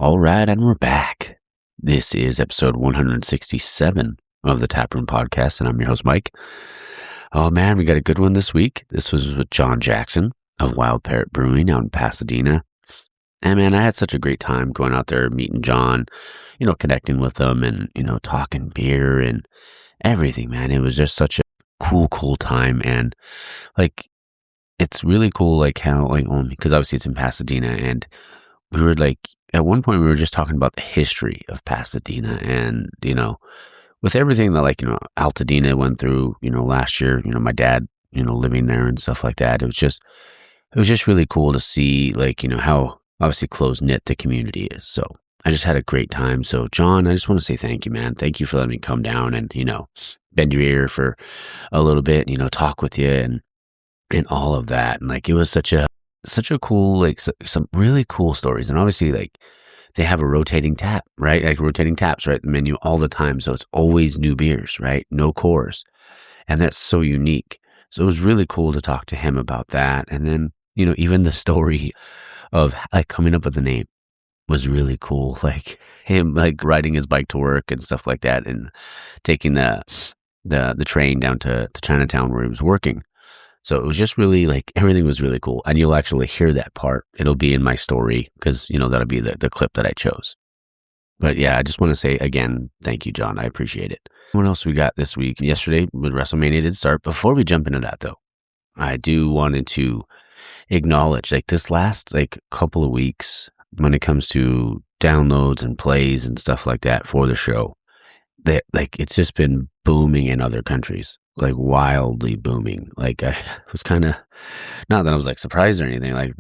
All right, and we're back. This is episode 167 of the Taproom Podcast, and I'm your host, Mike. Oh man, we got a good one this week. This was with John Jackson of Wild Parrot Brewing out in Pasadena. And man, I had such a great time going out there, meeting John, connecting with him and, talking beer and everything, man. It was just such a cool time. And it's really cool, how, because obviously it's in Pasadena, and we were at one point we were just talking about the history of Pasadena and, with everything that Altadena went through, last year, my dad, living there and stuff like that. It was just really cool to see how obviously close knit the community is. So I just had a great time. So John, I just want to say thank you, man. Thank you for letting me come down and, bend your ear for a little bit, talk with you and all of that. And it was such a cool, some really cool stories. And obviously they have a rotating tap, right? Rotating taps, right? The menu all the time. So it's always new beers, right? No cores. And that's so unique. So it was really cool to talk to him about that. And then, even the story of coming up with the name was really cool. Him riding his bike to work and stuff like that, and taking the train down to Chinatown where he was working. So it was just really everything was really cool. And you'll actually hear that part. It'll be in my story because, that'll be the clip that I chose. But yeah, I just want to say again, thank you, John. I appreciate it. What else we got this week? Yesterday, with WrestleMania did start. Before we jump into that though, I do wanted to acknowledge this last couple of weeks when it comes to downloads and plays and stuff like that for the show, that it's just been booming in other countries. Wildly booming. I was kind of, not that I was surprised or anything. I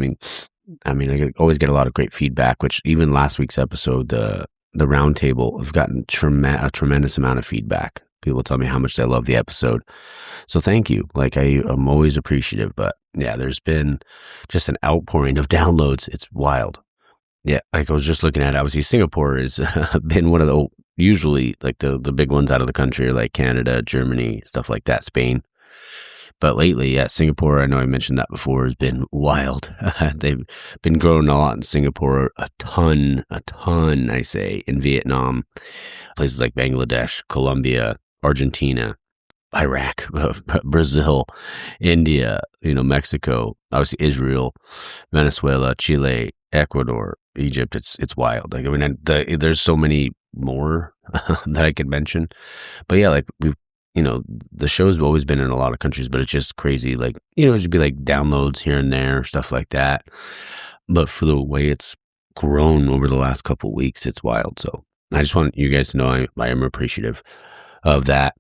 always get a lot of great feedback, which even last week's episode, the roundtable, I've gotten a tremendous amount of feedback. People tell me how much they love the episode. So thank you. I'm always appreciative, but yeah, there's been just an outpouring of downloads. It's wild. Yeah. I was just looking at it. Obviously Singapore has been one of the, usually the big ones out of the country are Canada, Germany, stuff like that, Spain. But lately, yeah, Singapore, I know I mentioned that before, has been wild. They've been growing a lot in Singapore, a ton, I say, in Vietnam, places like Bangladesh, Colombia, Argentina, Iraq, Brazil, India, Mexico, obviously Israel, Venezuela, Chile, Ecuador, Egypt. It's wild. There's so many more that I could mention, but yeah, we've, the show's always been in a lot of countries, but it's just crazy. It should be downloads here and there, stuff like that. But for the way it's grown over the last couple of weeks, it's wild. So I just want you guys to know I am appreciative of that.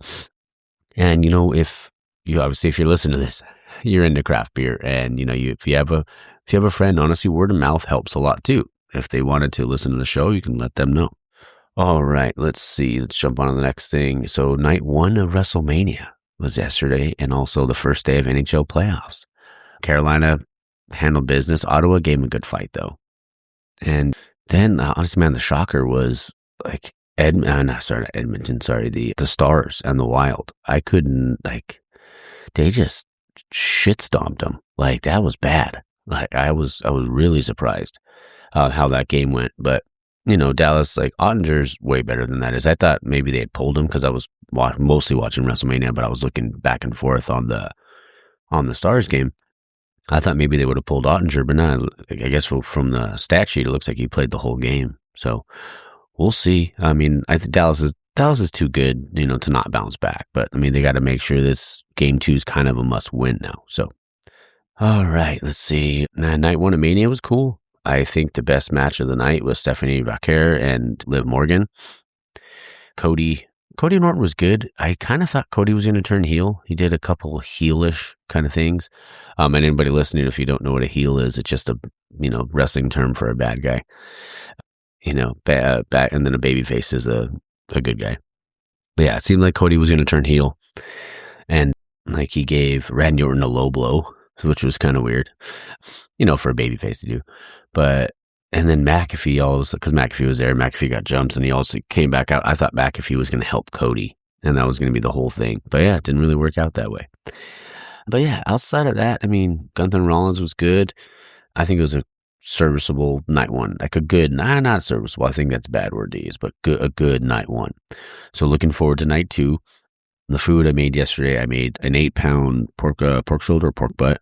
And if you're listening to this, you're into craft beer, and if you have a friend, honestly, word of mouth helps a lot too. If they wanted to listen to the show, you can let them know. All right, let's see. Let's jump on to the next thing. So night 1 of WrestleMania was yesterday, and also the first day of NHL playoffs. Carolina handled business. Ottawa gave them a good fight though. And then honestly, man, the shocker was Edmonton, the Stars and the Wild. I couldn't, they just shit stomped them. That was bad. I was really surprised how that game went. But Dallas, Ottinger's way better than that is. I thought maybe they had pulled him because I was mostly watching WrestleMania, but I was looking back and forth on the Stars game. I thought maybe they would have pulled Ottinger, but not. I guess from the stat sheet, it looks like he played the whole game. So we'll see. I think Dallas is too good, to not bounce back. But they got to make sure this game 2 is kind of a must win now. So, all right, let's see. Night 1 of Mania was cool. I think the best match of the night was Stephanie Raquel and Liv Morgan. Cody Norton was good. I kind of thought Cody was going to turn heel. He did a couple heelish kind of things. And anybody listening, if you don't know what a heel is, it's just a wrestling term for a bad guy. And then a babyface is a good guy. But yeah, it seemed like Cody was going to turn heel, and he gave Randy Orton a low blow, which was kind of weird, for a babyface to do. But and then McAfee, because McAfee was there, McAfee got jumped, and he also came back out. I thought McAfee was going to help Cody, and that was going to be the whole thing. But yeah, it didn't really work out that way. But yeah, outside of that, Gunther and Rollins was good. I think it was a serviceable night one, like a good, not serviceable, I think that's a bad word to use, but a good night one. So looking forward to night two. The food I made yesterday, I made an 8-pound pork shoulder, pork butt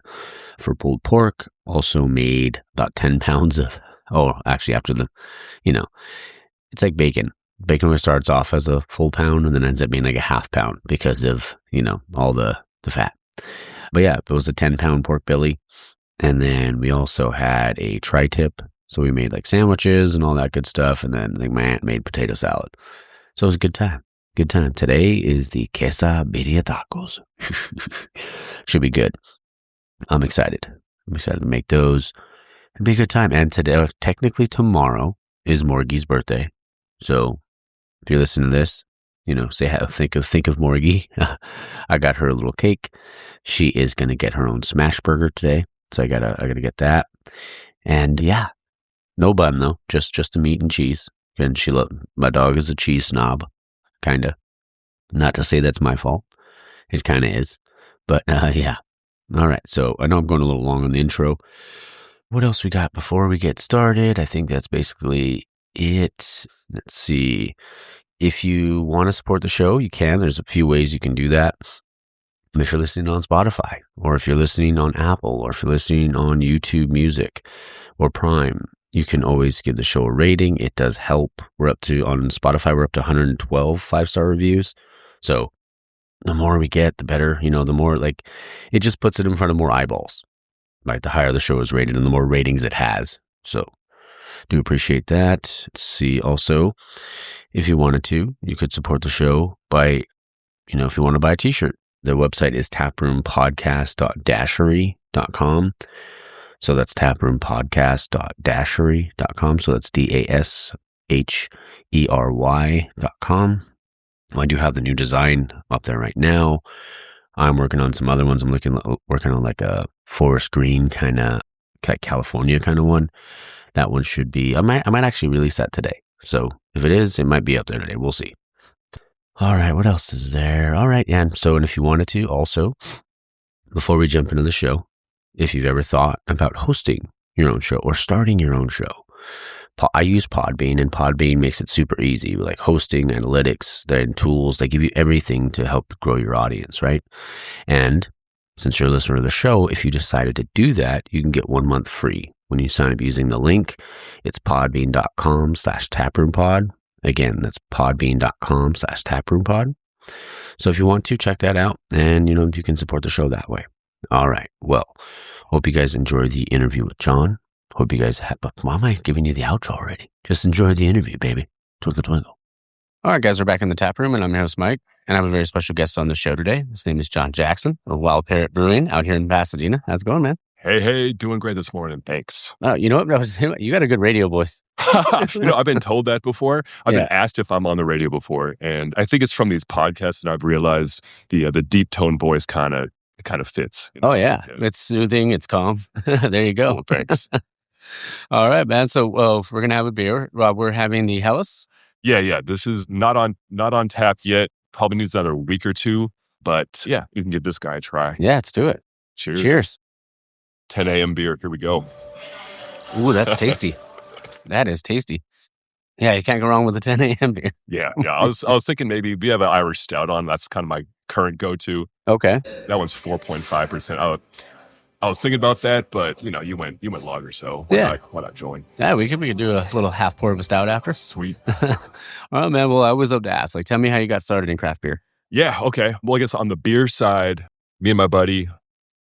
for pulled pork. Also made about 10 pounds of, actually after it's like bacon. Bacon always starts off as a full pound and then ends up being like a half pound because of, all the fat. But yeah, it was a 10-pound pork belly. And then we also had a tri-tip. So we made like sandwiches and all that good stuff. And then my aunt made potato salad. So it was a good time. Good time. Today is the quesadilla tacos. Should be good. I'm excited. I'm excited to make those. It'll be a good time. And today, technically tomorrow, is Morgie's birthday. So if you're listening to this, think of Morgie. I got her a little cake. She is gonna get her own smash burger today. So I gotta get that. And yeah, no bun though, just the meat and cheese. And my dog is a cheese snob, kinda. Not to say that's my fault. It kinda is. But yeah. All right. So I know I'm going a little long on the intro. What else we got before we get started? I think that's basically it. Let's see. If you want to support the show, you can. There's a few ways you can do that. If you're listening on Spotify, or if you're listening on Apple, or if you're listening on YouTube Music or Prime, you can always give the show a rating. It does help. On Spotify, we're up to 112 5-star reviews. So the more we get, the better. The more it just puts it in front of more eyeballs. Like the higher the show is rated and the more ratings it has. So do appreciate that. Let's see. Also, if you wanted to, you could support the show by, if you want to buy a t-shirt. Their website is taproompodcast.dashery.com. So that's taproompodcast.dashery.com. So that's DASHERY.com. I do have the new design up there right now. I'm working on some other ones. I'm working on like a forest green kind of California kind of one. That one should be, I might actually release that today. So if it is, it might be up there today. We'll see. All right. What else is there? All right. And if you wanted to also, before we jump into the show, if you've ever thought about hosting your own show or starting your own show, I use Podbean, and Podbean makes it super easy, like hosting, analytics, and tools. They give you everything to help grow your audience, right? And since you're a listener to the show, if you decided to do that, you can get 1 month free when you sign up using the link. It's podbean.com/taproompod. Again, that's podbean.com/taproompod. So if you want to, check that out, and you can support the show that way. All right. Well, hope you guys enjoy the interview with John. Hope you guys have, why am I giving you the outro already? Just enjoy the interview, baby. Twinkle, twinkle. All right, guys, we're back in the tap room, and I'm your host, Mike, and I have a very special guest on the show today. His name is John Jackson of Wild Parrot Brewing out here in Pasadena. How's it going, man? Hey, doing great this morning. Thanks. Oh, you know what? You got a good radio voice. I've been told that before. I've been asked if I'm on the radio before, and I think it's from these podcasts that I've realized the deep tone voice kind of fits. Oh, yeah. It's soothing. It's calm. There you go. Well, thanks. All right, man. So, we're going to have a beer. We're having the Hellas. Yeah. This is not on tap yet. Probably needs another week or two. But yeah, you can give this guy a try. Yeah, let's do it. Cheers. 10 a.m. beer. Here we go. Ooh, that's tasty. That is tasty. Yeah, you can't go wrong with a 10 a.m. beer. Yeah. I was thinking maybe we have an Irish stout on. That's kind of my current go-to. Okay. That one's 4.5%. I was thinking about that, but you went lager, so why not join? Yeah, we could do a little half pour of a stout after. Sweet. All right, man. Well, I was up to ask. Tell me how you got started in craft beer. Yeah. Okay. Well, I guess on the beer side, me and my buddy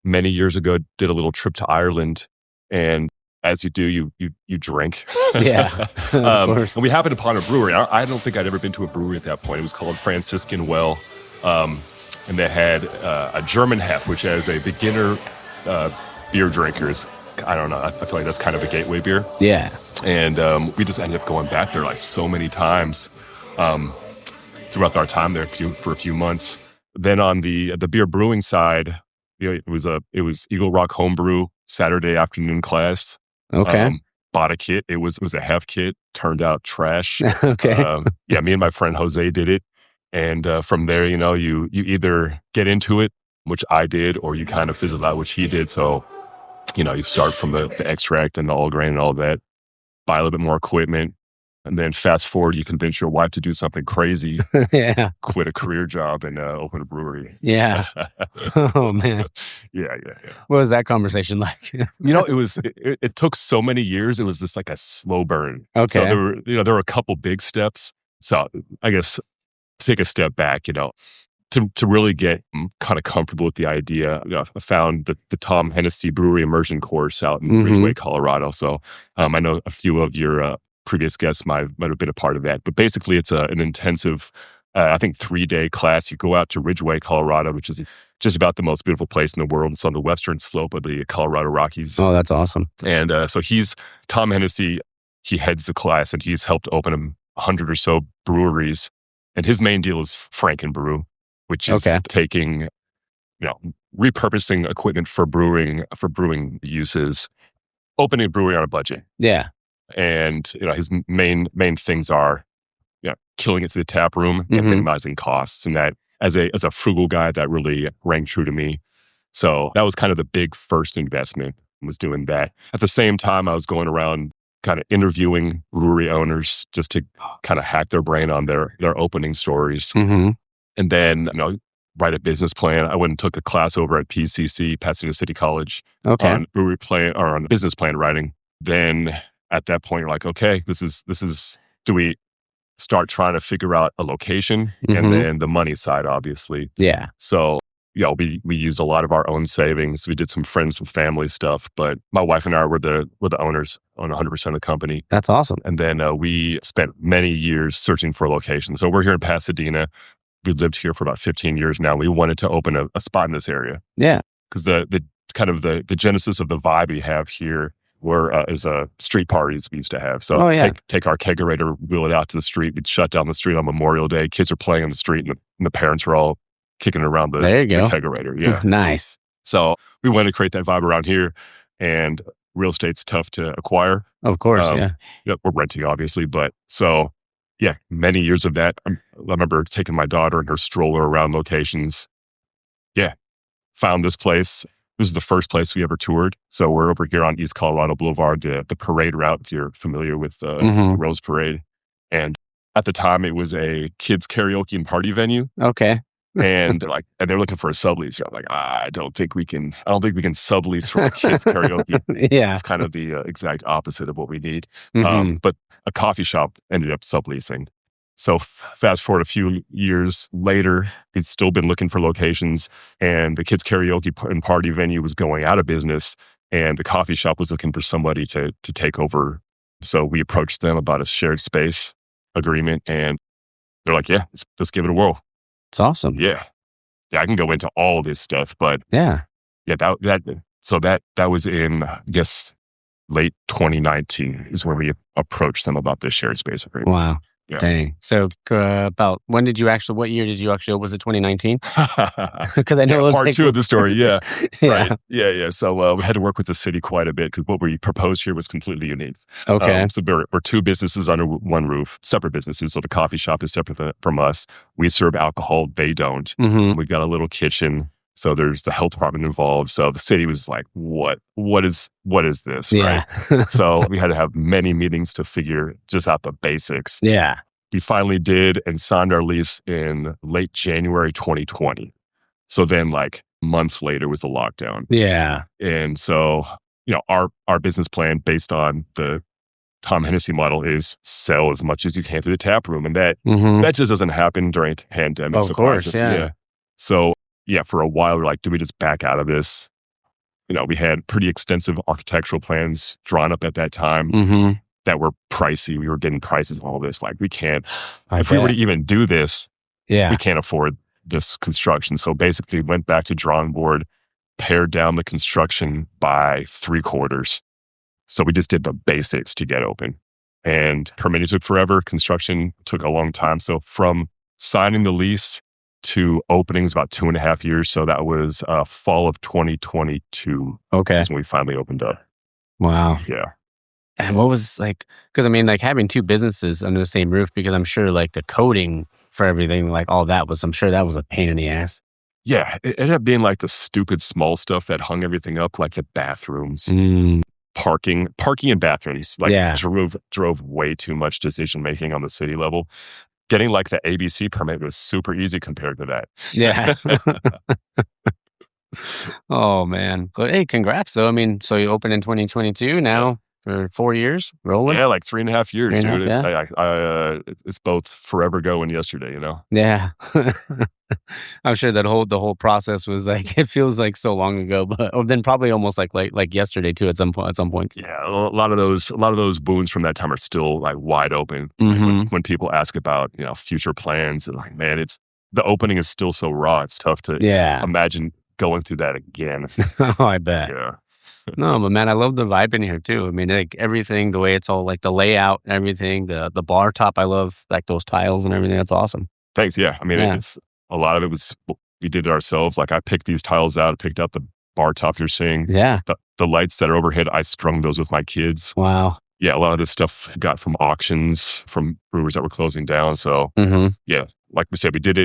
many years ago did a little trip to Ireland, and as you do, you drink. Yeah. Of course. And we happened upon a brewery. I don't think I'd ever been to a brewery at that point. It was called Franciscan Well, and they had a German Hef, which as a beginner beer drinkers, I don't know. I feel like that's kind of a gateway beer. Yeah. And we just ended up going back there like so many times throughout our time there for a few months. Then on the beer brewing side, it was Eagle Rock Homebrew Saturday afternoon class. Okay. Bought a kit. It was a Hef kit. Turned out trash. Okay. Me and my friend Jose did it. And from there, you either get into it, which I did, or you kind of fizzle out, which he did. So You start from the extract and the all grain and all that, buy a little bit more equipment, and then fast forward, you convince your wife to do something crazy, Yeah. quit a career job and open a brewery. Yeah. Oh, man. Yeah. What was that conversation like? It took so many years. It was just like a slow burn. So Okay. there were a couple big steps. So I guess take a step back, to really get kind of comfortable with the idea. I found the Tom Hennessy Brewery Immersion course out in Ridgeway, Colorado. So I know a few of your previous guests might have been a part of that. But basically, it's an intensive, I think, 3-day class. You go out to Ridgeway, Colorado, which is just about the most beautiful place in the world. It's on the western slope of the Colorado Rockies. Oh, that's awesome. And so Tom Hennessy, he heads the class, and he's helped open 100 or so breweries. And his main deal is frankenbrew, which is taking, repurposing equipment for brewing uses, opening a brewery on a budget. Yeah. And his main things are, killing it to the tap room and minimizing costs. And that, as a frugal guy, that really rang true to me. So that was kind of the big first investment, was doing that. At the same time, I was going around kind of interviewing brewery owners just to kind of hack their brain on their opening stories. And then, write a business plan. I went and took a class over at PCC, Pasadena City College, on brewery plan or on business plan writing. Then at that point, you're like, okay, this is, do we start trying to figure out a location and then the money side, obviously. Yeah. So, we used a lot of our own savings. We did some friends and family stuff, but my wife and I were the owners on 100% of the company. That's awesome. And then we spent many years searching for a location. So we're here in Pasadena. We lived here for about 15 years now. We wanted to open a spot in this area. Yeah. Because the kind of the genesis of the vibe we have here is street parties we used to have. So take our kegerator, wheel it out to the street. We'd shut down the street on Memorial Day. Kids are playing on the street, and the parents are all kicking around the kegerator. Yeah. Nice. So we wanted to create that vibe around here, and real estate's tough to acquire. Of course, yeah. We're renting, obviously, but so, yeah, many years of that. I remember taking my daughter and her stroller around locations. Yeah, found this place. This is the first place we ever toured. So we're over here on East Colorado Boulevard, the parade route, if you're familiar with the Rose Parade. And at the time, it was a kids karaoke and party venue. Okay. And they're looking for a sublease. I'm like, I don't think we can sublease for a kids karaoke. Yeah. It's kind of the exact opposite of what we need. But a coffee shop ended up subleasing. So fast forward a few years later, we'd still been looking for locations, and the kids karaoke and party venue was going out of business, and the coffee shop was looking for somebody to take over. So we approached them about a shared space agreement, and they're like, yeah, let's give it a whirl. It's awesome. Yeah, I can go into all this stuff, but that was in, I guess, late 2019 is when we approached them about this shared space agreement. Wow. Yeah. Dang. So about what year did you actually, was it 2019? Because I know it was part two of the story. Yeah. Yeah. Right. Yeah. So we had to work with the city quite a bit because what we proposed here was completely unique. Okay. So we're two businesses under one roof, separate businesses. So the coffee shop is separate from us. We serve alcohol. They don't. We've got a little kitchen. So there's the health department involved. So the city was like, what is this? Yeah. Right. So we had to have many meetings to figure just out the basics. Yeah. We finally did and signed our lease in late January 2020. So then a month later was the lockdown. Yeah. And so, our business plan based on the Tom Hennessy model is sell as much as you can through the tap room. And that just doesn't happen during a pandemic. Of course, yeah. So, for a while, we're like, do we just back out of this? We had pretty extensive architectural plans drawn up at that time that were pricey. We were getting prices on all this. Like, we can't, if we were to even do this, we can't afford this construction. So basically went back to drawing board, pared down the construction by 3/4. So we just did the basics to get open. And permitting took forever. Construction took a long time. So from signing the lease to opening was about 2.5 years. So that was fall of 2022. Okay. That's when we finally opened up. Wow. Yeah. And what was because having two businesses under the same roof, because I'm sure the coding for everything, all that I'm sure that was a pain in the ass. Yeah, it ended up being like the stupid small stuff that hung everything up, like the bathrooms, Mm, parking and bathrooms. Like yeah. drove way too much decision making on the city level. Getting like the ABC permit was super easy compared to Yeah. that. Oh, man. But hey, congrats, though. I mean, so you opened in 2022 Yeah. now for 4 years rolling? Yeah, like 3.5 years, 3.5, dude. yeah. It's both forever ago and yesterday, you know? Yeah. I'm sure that the whole process was like it feels like so long ago, but then probably almost like yesterday too at some points. Yeah, a lot of those wounds from that time are still like wide open. Like, Mhm. when people ask about, future plans, and like, man, it's the opening is still so raw. It's tough to Yeah. imagine going through that again. Oh, I bet. Yeah. No, but man, I love the vibe in here too. I mean, like everything, the way it's all like the layout and everything, the bar top, I love like those tiles and everything. That's awesome. Thanks. Yeah. I mean, Yeah. it's a lot of it was we did it ourselves. Like I picked these tiles out, picked out the bar top you're seeing. Yeah. The lights that are overhead, I strung those with my kids. Wow. Yeah, a lot of this stuff got from auctions from brewers that were closing down. So Mhm. yeah, like we said, we did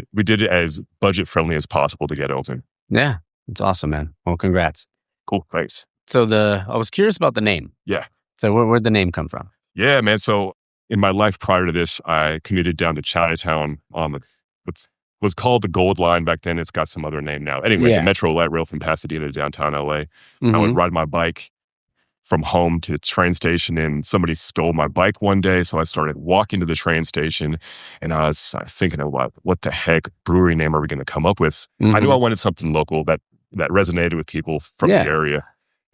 it as budget friendly as possible to get open. Yeah. It's awesome, man. Well, congrats. Cool. Thanks. So I was curious about the name. Yeah. So where'd the name come from? Yeah, man. So in my life prior to this, I commuted down to Chinatown on what's was called the Gold Line back then. It's got some other name now. Anyway, Yeah. the Metro Light Rail from Pasadena to downtown LA. I Mhm. would ride my bike from home to the train station, and somebody stole my bike one day. So I started walking to the train station, and I was thinking of what the heck brewery name are we going to come up with? I knew Mhm. I wanted something local that resonated with people from Yeah. the area.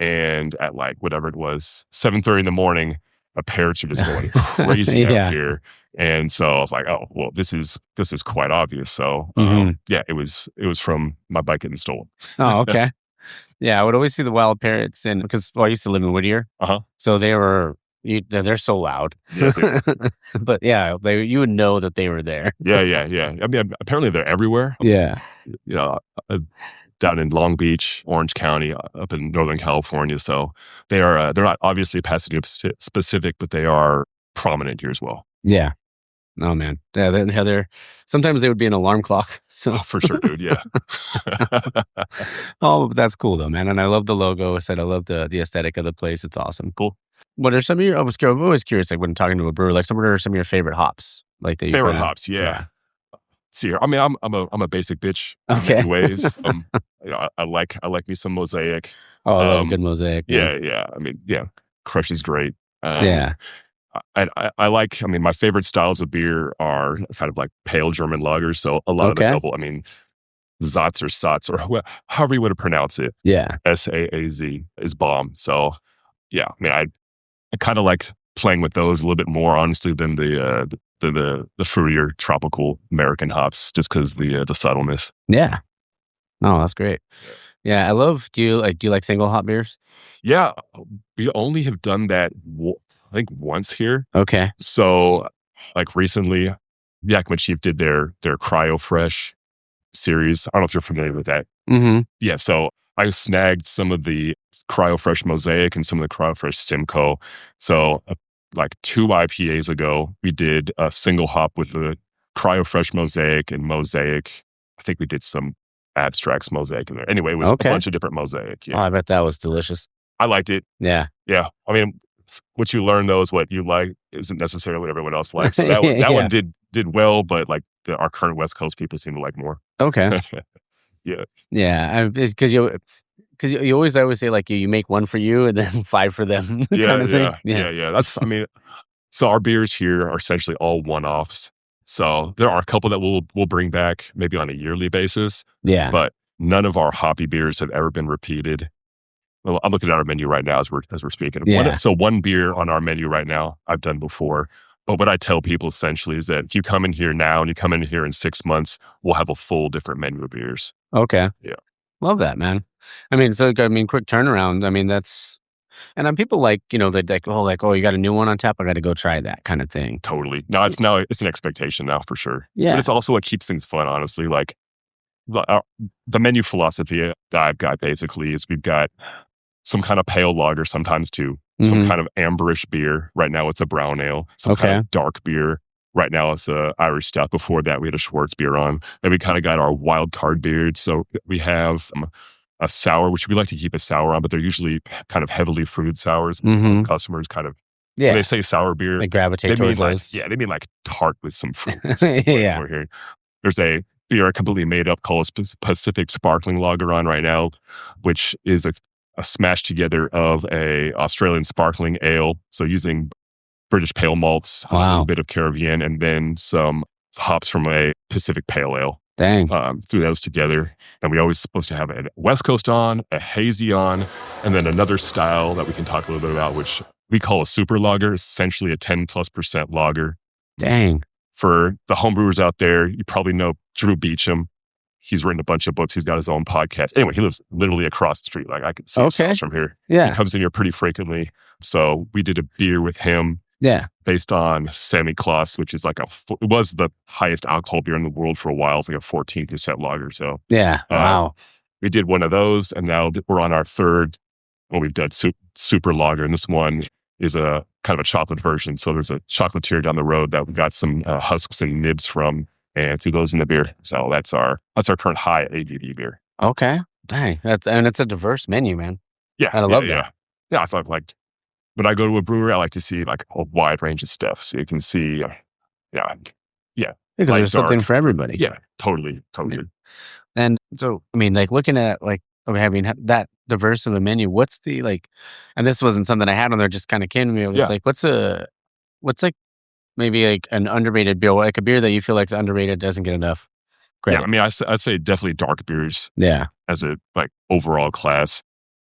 And at like whatever it was, 7:30 in the morning, my parents are just going crazy out Yeah. here. And so I was like, oh, well, this is quite obvious. So Mhm. yeah, it was from my bike getting stolen. Oh, okay. Yeah, I would always see the wild parrots because I used to live in Whittier, Uh-huh. so they're so loud. Yeah, But yeah, you would know that they were there. yeah. I mean, apparently they're everywhere. Yeah. You know, down in Long Beach, Orange County, up in Northern California. So they're not obviously Pasadena specific, but they are prominent here as well. Yeah. Oh, man. Yeah, sometimes they would be an alarm clock. So Oh, for sure, dude. Yeah. oh, but that's cool though, man. And I love the logo. I love the aesthetic of the place. It's awesome. Cool. What are some of your I'm always curious, like when talking to a brewer, like what are some of your favorite hops? Like that you Favorite kinda hops, yeah. See here, I mean, I'm a basic bitch in Okay. many ways. I like me some Mosaic. Oh, I love a good mosaic. Yeah. I mean, yeah, Crush is great. Yeah. I like. I mean, my favorite styles of beer are kind of like pale German lagers. So a lot of the Okay. double. I mean, Satz or Satz or however you want to pronounce it. Yeah. SAAZ is bomb. So yeah, I mean, I kind of like playing with those a little bit more honestly than the fruitier tropical American hops, just because the subtleness. Yeah. Oh, that's great. Yeah, I love. Do you like single hop beers? Yeah, we only have done that I think once here. Okay. So like recently, Yakima Chief did their Cryo Fresh series. I don't know if you're familiar with that. Mm-hmm. Yeah, so I snagged some of the Cryo Fresh Mosaic and some of the Cryo Fresh Simcoe. So like 2 IPAs ago, we did a single hop with the Cryo Fresh Mosaic and Mosaic. I think we did some Abstracts Mosaic in there. Anyway, it was Okay. a bunch of different Mosaic. Oh, Yeah, I bet that was delicious. I liked it. Yeah. Yeah, I mean, what you learn though is what you like isn't necessarily what everyone else likes. So that Yeah. one did well, but like our current West Coast people seem to like more. Okay. Yeah. Yeah. Because you always say like you make one for you and then 5 for them kind of thing. Yeah. That's, I mean, so our beers here are essentially all one-offs. So there are a couple that we'll bring back maybe on a yearly basis, Yeah. but none of our hoppy beers have ever been repeated. Well, I'm looking at our menu right now as we're speaking. Yeah. So one beer on our menu right now I've done before. But what I tell people essentially is that if you come in here now and you come in here in 6 months, we'll have a full different menu of beers. Okay. Yeah. Love that, man. I mean, quick turnaround. I mean, and people like, they like, oh, you got a new one on tap. I got to go try that kind of thing. Totally. It's an expectation now for sure. Yeah. But it's also what keeps things fun, honestly. Like the menu philosophy that I've got basically is we've got some kind of pale lager sometimes too, some Mhm. kind of amberish beer. Right now it's a brown ale, some kind of dark beer, Right now it's a Irish stout. Before that, we had a Schwartz beer on. Then we kind of got our wild card beard. So we have a sour, which we like to keep a sour on, but they're usually kind of heavily fruited sours. Mm-hmm. Customers kind of, when Yeah. they say sour beer, They gravitate they mean towards like, those. yeah, they mean like tart with some fruit. Yeah. We're here. There's a beer I completely made up called Pacific Sparkling Lager on right now, which is a smash together of a Australian sparkling ale. So using British pale malts, a Wow. little bit of Caribbean, and then some hops from a Pacific pale ale. Dang. Threw those together. And we always supposed to have a West Coast on, a hazy on, and then another style that we can talk a little bit about, which we call a super lager, essentially a 10+% lager. Dang. For the homebrewers out there, you probably know Drew Beecham. He's written a bunch of books. He's got his own podcast. Anyway, he lives literally across the street. Like I can see his house from here. Yeah. He comes in here pretty frequently. So we did a beer with him. Yeah. Based on Sammy Claus, which is like it was the highest alcohol beer in the world for a while. It's like a 14% lager. So yeah. Wow. We did one of those, and now we're on our third. Well, we've done super lager, and this one is a kind of a chocolate version. So there's a chocolatier down the road that we got some husks and nibs from, and threw those in the beer. So that's our current high ABV beer. Okay. Dang. It's a diverse menu, man. Yeah. I love that. Yeah. I thought like when I go to a brewery, I like to see like a wide range of stuff, so you can see. Because there's something for everybody. Yeah. Totally. And so, I mean, like looking at like having that diverse of a menu, what's the like, and this wasn't something I had on there, just kind of came to me. It was like, what's like maybe like an underrated beer, like a beer that you feel like is underrated, doesn't get enough credit? Yeah, I mean, I'd say definitely dark beers. Yeah. As a like overall class.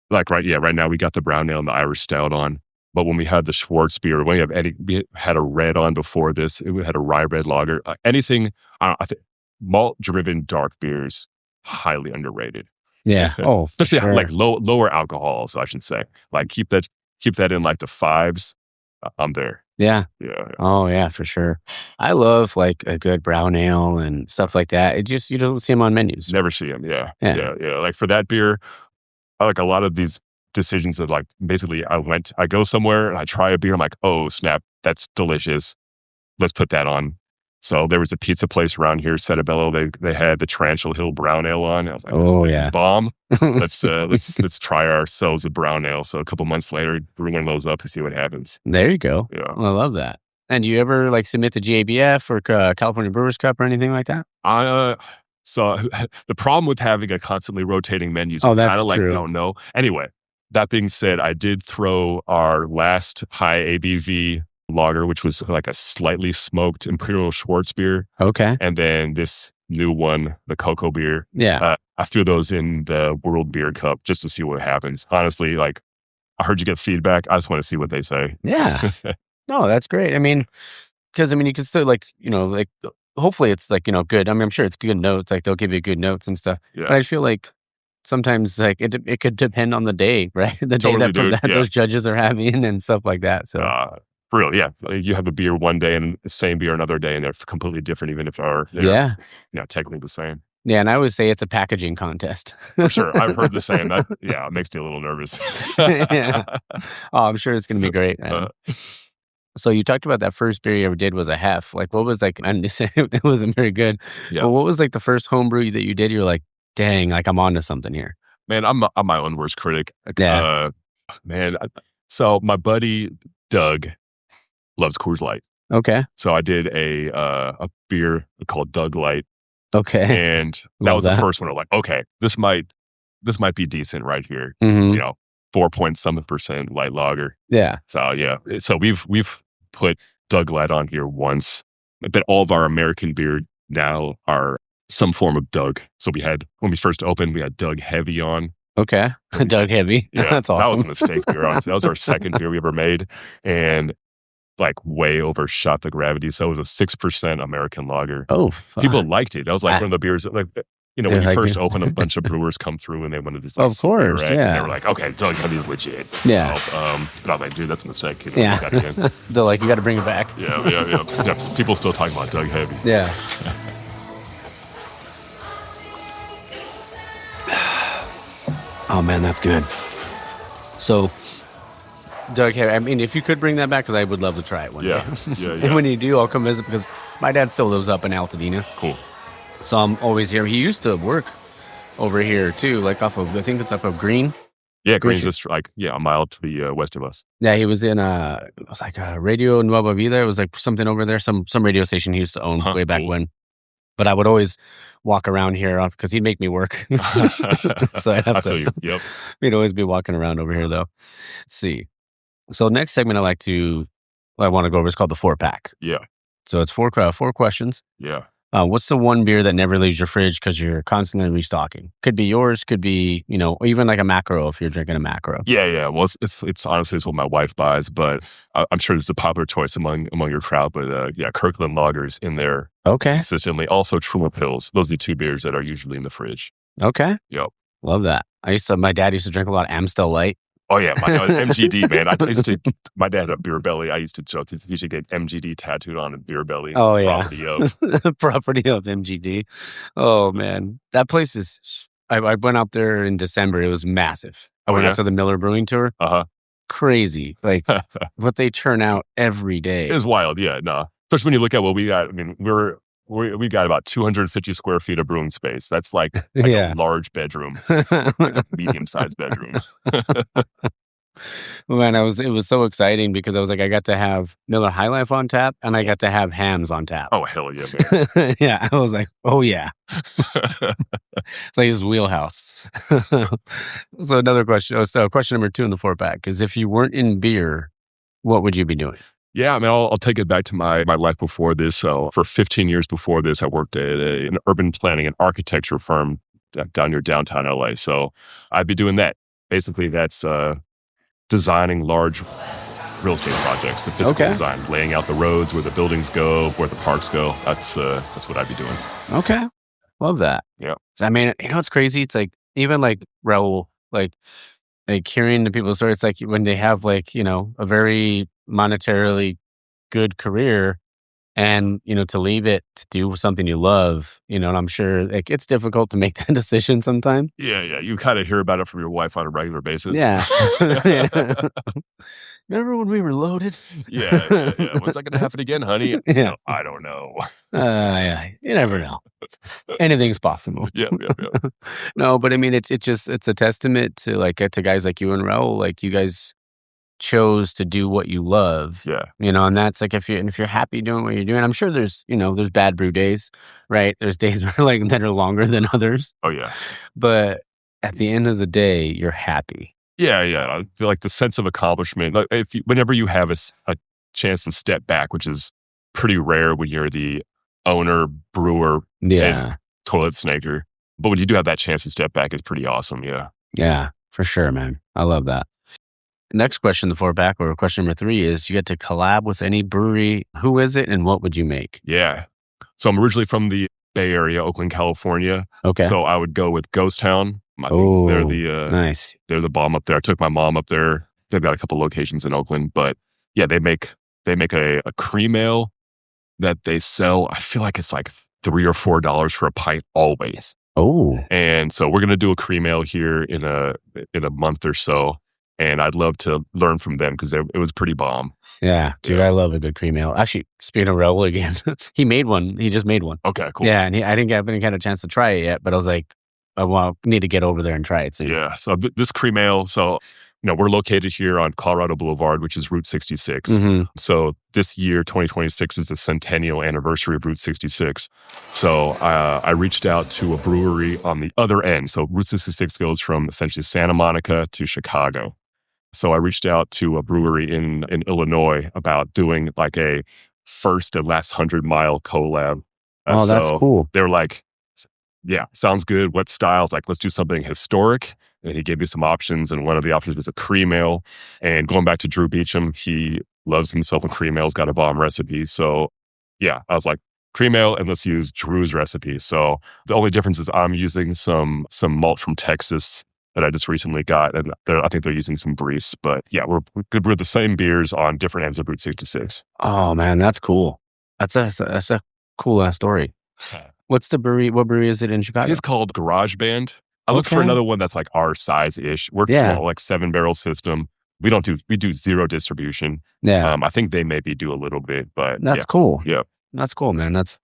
Like right now we got the brown ale and the Irish stout on. But when we had the Schwartz beer, we had a red on before this. We had a rye red lager. Anything, I think malt-driven dark beers, highly underrated. Yeah. Oh, especially sure. like lower alcohols, I should say. Like keep that in like the 5s. I'm there. Yeah. Yeah. Oh yeah, for sure. I love like a good brown ale and stuff like that. It just, you don't see them on menus. Never see them. Yeah. Like for that beer, I like a lot of these decisions of like, basically I go somewhere and I try a beer. I'm like, oh snap, that's delicious. Let's put that on. So there was a pizza place around here, Settebello. They had the Tarantula Hill brown ale on. I was like, oh yeah, bomb. Let's try ourselves a brown ale. So a couple months later, bring one of those up to see what happens. There you go. Yeah, I love that. And do you ever like submit to GABF or California Brewers Cup or anything like that? So the problem with having a constantly rotating menu is that's kind of like true. don't know. Anyway, that being said, I did throw our last high ABV lager, which was like a slightly smoked Imperial Schwartz beer. Okay. And then this new one, the cocoa beer. Yeah. I threw those in the World Beer Cup just to see what happens. Honestly, like I heard you get feedback. I just want to see what they say. Yeah. No, that's great. I mean, because you can still like, like hopefully it's like, good. I mean, I'm sure it's good notes. Like they'll give you good notes and stuff. Yeah. But I feel like sometimes like it could depend on the day, right? The totally, day that those judges are having and stuff like that. So for real, yeah. You have a beer one day and the same beer another day, and they're completely different, even if they're technically the same. Yeah, and I always say it's a packaging contest. For sure, I've heard the same. That it makes me a little nervous. Yeah. Oh, I'm sure it's gonna be great. So you talked about that first beer you ever did was a hef. Like, what was like? It wasn't very good. Yeah. But what was like the first homebrew that you did? You're like, dang, like I'm onto something here. Man, I'm my own worst critic. Yeah. So my buddy Doug loves Coors Light. Okay. So I did a beer called Doug Light. Okay. And that was the first one. I'm like, okay, this might be decent right here. Mm-hmm. 4.7% light lager. Yeah. So we've put Doug Light on here once, but all of our American beer now are some form of Doug. So when we first opened, we had Doug Heavy on. Okay. Doug Heavy. Yeah, that's awesome. That was a mistake. That was our second beer we ever made, and like way overshot the gravity. So it was a 6% American lager. Oh, people liked it. That was like one of the beers that, like, when you first open, a bunch of brewers come through and they wanted this. Like, of course, yeah. And they were like, okay, Doug Heavy's legit. Yeah. So, but I was like, dude, that's a mistake. They're like, you got to bring it back. Yeah. People still talking about Doug Heavy. Yeah. Oh man, that's good. So Doug, I mean, if you could bring that back, because I would love to try it one day. Yeah. And when you do, I'll come visit because my dad still lives up in Pasadena. Cool. So I'm always here. He used to work over here too, like off of, I think it's up of Green. Yeah, Green's just like, a mile to the west of us. Yeah, he was in it was like a Radio Nueva Vida. It was like something over there, some radio station he used to own way back when. But I would always walk around here because he'd make me work. So I'd have feel you. Yep. We'd always be walking around over here though. Let's see. So next segment I want to go over is called the 4-pack. Yeah. So it's four questions. Yeah. What's the one beer that never leaves your fridge because you're constantly restocking? Could be yours, could be, even like a macro if you're drinking a macro. Yeah. Well, it's honestly it's what my wife buys, but I'm sure it's a popular choice among your crowd. But Kirkland Lagers in there consistently. Also Truma Pills. Those are the two beers that are usually in the fridge. Okay. Yep. Love that. My dad used to drink a lot of Amstel Light. Oh yeah, MGD, man. My dad had a beer belly. I used to joke. He used to get MGD tattooed on a beer belly. Oh yeah, property of MGD. Oh man, that place is. I went out there in December. It was massive. I went out to the Miller Brewing Tour. Crazy, like what they churn out every day. It was wild. Yeah, no. Especially when you look at what we got. I mean, we got about 250 square feet of brewing space. That's like a large bedroom, like a medium-sized bedroom. Man, it was so exciting because I was like, I got to have Miller High Life on tap and I got to have Hams on tap. Oh, hell yeah, man. Yeah, I was like, oh yeah. It's like his wheelhouse. So another question. So question number 2 in the 4-pack is if you weren't in beer, what would you be doing? Yeah, I mean, I'll take it back to my life before this. So for 15 years before this, I worked at an urban planning and architecture firm down near downtown LA. So I'd be doing that. Basically, that's designing large real estate projects, the physical design, laying out the roads, where the buildings go, where the parks go. That's what I'd be doing. Okay. Love that. Yeah. So, I mean, it's crazy. It's like, even like Raul, like hearing the people's stories, it's like when they have like, a very monetarily good career and, to leave it to do something you love, and I'm sure like it's difficult to make that decision sometimes. Yeah. You kind of hear about it from your wife on a regular basis. Yeah. Remember when we were loaded? Yeah. When's that going to happen again, honey? Yeah. No, I don't know. Yeah. You never know. Anything's possible. Yeah. No, but I mean, it's a testament to to guys like you and Raul, like you guys chose to do what you love. Yeah. And that's like if you're happy doing what you're doing, I'm sure there's bad brew days, right? There's days where like that are longer than others. Oh yeah. But at the end of the day, you're happy. Yeah. I feel like the sense of accomplishment, like whenever you have a chance to step back, which is pretty rare when you're the owner, brewer, and toilet snaker. But when you do have that chance to step back, it's pretty awesome. Yeah. Yeah, for sure, man. I love that. Next question, the 4-pack, or question number 3 is you get to collab with any brewery. Who is it and what would you make? Yeah. So I'm originally from the Bay Area, Oakland, California. Okay. So I would go with Ghost Town. They're nice. They're the bomb up there. I took my mom up there. They've got a couple locations in Oakland, but yeah, they make a cream ale that they sell. I feel like it's like $3 or $4 for a pint always. Oh. And so we're gonna do a cream ale here in a month or so. And I'd love to learn from them because it was pretty bomb. Yeah, dude, I love a good cream ale. Actually, speaking of Raul again, he made one. He just made one. Okay, cool. Yeah, and I didn't get a chance to try it yet, but I was like, I need to get over there and try it soon. Yeah, so this cream ale, we're located here on Colorado Boulevard, which is Route 66. Mm-hmm. So this year, 2026, is the centennial anniversary of Route 66. So I reached out to a brewery on the other end. So Route 66 goes from essentially Santa Monica to Chicago. So I reached out to a brewery in Illinois about doing like a first and last 100-mile collab. Oh, that's cool. They were like, yeah, sounds good. What styles? Like, let's do something historic. And he gave me some options. And one of the options was a cream ale. And going back to Drew Beecham, he loves himself a cream ale. He's got a bomb recipe. So yeah, I was like, cream ale, and let's use Drew's recipe. So the only difference is I'm using some malt from Texas that I just recently got, and I think they're using some Breeze. But yeah, we're going to brew the same beers on different ends of Route 66. Oh man, that's cool. That's a cool ass story. What's the brewery? What brewery is it in Chicago? It's called Garage Band. I looked for another one that's like our size-ish. We're small, like 7-barrel system. we do zero distribution. Yeah. I think they maybe do a little bit, but That's cool. Yeah. That's cool, man. That's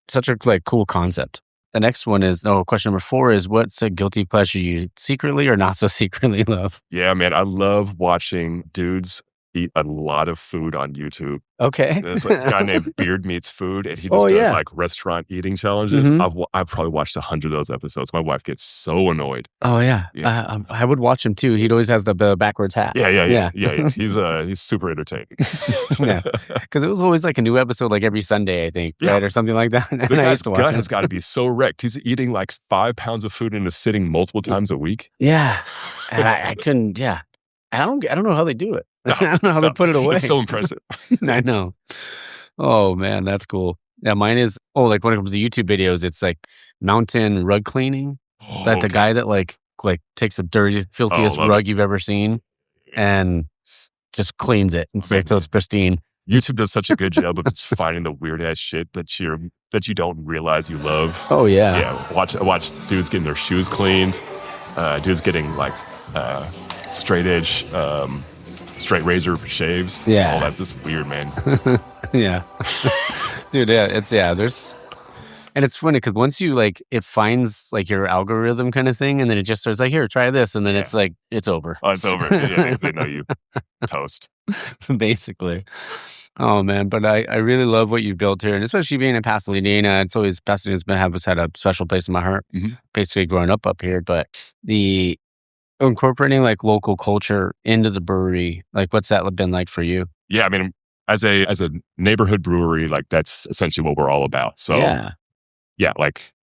such a cool concept. The next one is, question number 4 is, what's a guilty pleasure you secretly or not so secretly love? Yeah, man. I love watching dudes eat a lot of food on YouTube. Okay. There's a guy named Beard Meets Food, and he just does like restaurant eating challenges. I've probably watched 100 of those episodes. My wife gets so annoyed. Oh yeah. I would watch him too. He always has the backwards hat. Yeah. He's super entertaining. Yeah, because it was always like a new episode like every Sunday, I think, right, or something like that. And The I used to watch gut it. has got to be so wrecked. He's eating like 5 pounds of food in a sitting multiple times a week. Yeah, and I couldn't. Yeah, I don't know how they do it. I don't know how they put it away. It's so impressive. I know. Oh man, that's cool. Yeah, mine is like when it comes to YouTube videos, it's like mountain rug cleaning. That the guy that like takes the dirtiest, filthiest rug you've ever seen and just cleans it and so it's pristine. YouTube does such a good job of just finding the weird ass shit that you don't realize you love. Oh yeah. Yeah. Watch dudes getting their shoes cleaned, dudes getting like straight edge straight razor for shaves. Yeah. All that's just weird, man. Yeah. Dude, there's, and it's funny because once you it finds your algorithm kind of thing, and then it just starts like, here, try this, and then it's like, it's over. Oh, it's over. Yeah, they know you. Toast. Basically. Oh man, but I really love what you've built here, and especially being in Pasadena. It's always Pasadena's had a special place in my heart. Basically, growing up here, but the incorporating local culture into the brewery, what's that been like for you? Yeah, I mean, as a neighborhood brewery, that's essentially what we're all about. So yeah,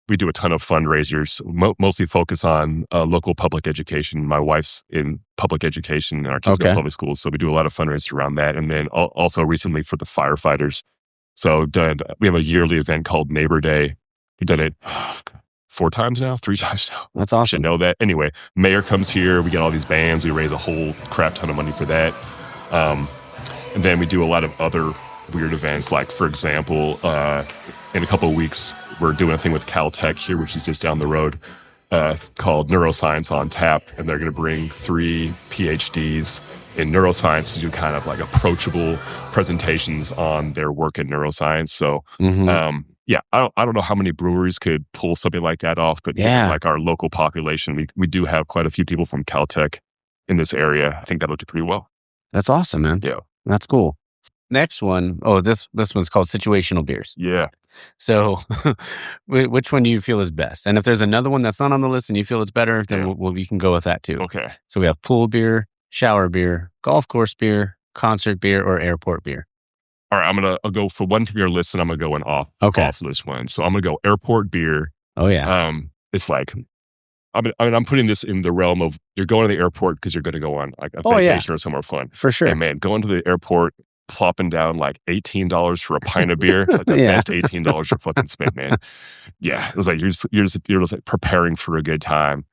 we do a ton of fundraisers, mostly focus on local public education. My wife's in public education, and our kids go to public schools, so we do a lot of fundraisers around that. And then also recently for the firefighters. So we have a yearly event called Neighbor Day. We've done it 3 times now. That's awesome. Should know that. Anyway, mayor comes here. We get all these bands. We raise a whole crap ton of money for that. And then we do a lot of other weird events. Like, for example, in a couple of weeks, we're doing a thing with Caltech here, which is just down the road, called Neuroscience on Tap. And they're going to bring 3 PhDs in neuroscience to do kind of approachable presentations on their work in neuroscience. So, yeah, I don't know how many breweries could pull something like that off, but our local population, we do have quite a few people from Caltech in this area. I think that'll do pretty well. That's awesome, man. Yeah. That's cool. Next one, this one's called situational beers. Yeah. So which one do you feel is best? And if there's another one that's not on the list and you feel it's better, then we can go with that too. Okay. So we have pool beer, shower beer, golf course beer, concert beer, or airport beer. All right, I'll go for one from your list, and I'm gonna go off list one. So I'm gonna go airport beer. Oh yeah. It's I'm putting this in the realm of you're going to the airport because you're going to go on a vacation or somewhere fun. For sure. And man, going to the airport, plopping down $18 for a pint of beer. It's the best $18 you're fucking spent, man. Yeah, it was you're just preparing for a good time.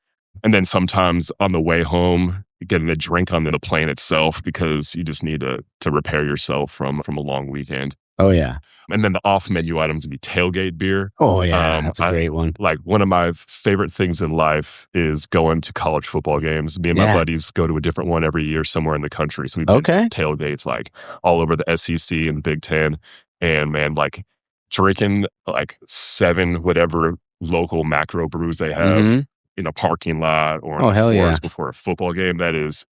And then sometimes on the way home, getting a drink on the plane itself because you just need to repair yourself from a long weekend. Oh yeah. And then the off-menu items would be tailgate beer. Oh yeah, that's a great one. One of my favorite things in life is going to college football games. Me and my buddies go to a different one every year somewhere in the country. So we've been tailgates all over the SEC and the Big Ten. And man, drinking 7 whatever local macro brews they have in a parking lot or in the forest before a football game, that's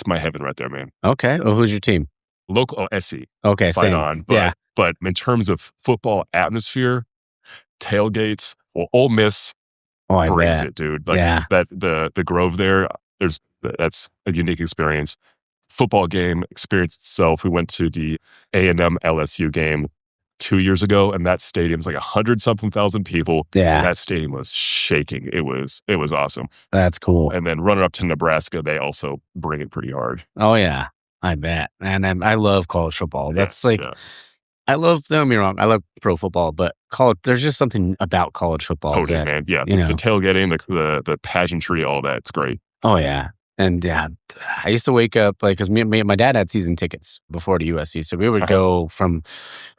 my heaven right there, man. Okay. Well, who's your team? Local SC. Okay, fight same. on. But in terms of football atmosphere, tailgates, Ole Miss brings it, dude. The Grove there, that's a unique experience. Football game experience itself. We went to the A&M LSU game 2 years ago, and that stadium's 100-something thousand people. Yeah, and that stadium was shaking. It was awesome. That's cool. And then running up to Nebraska, they also bring it pretty hard. Oh yeah. I bet. And I love college football. That's I love, don't get me wrong, I love pro football, but there's just something about college football. Oh, man. Yeah. The tailgating, the pageantry, all that. It's great. Oh, yeah. And I used to wake up, because my dad had season tickets before to USC. So we would go from,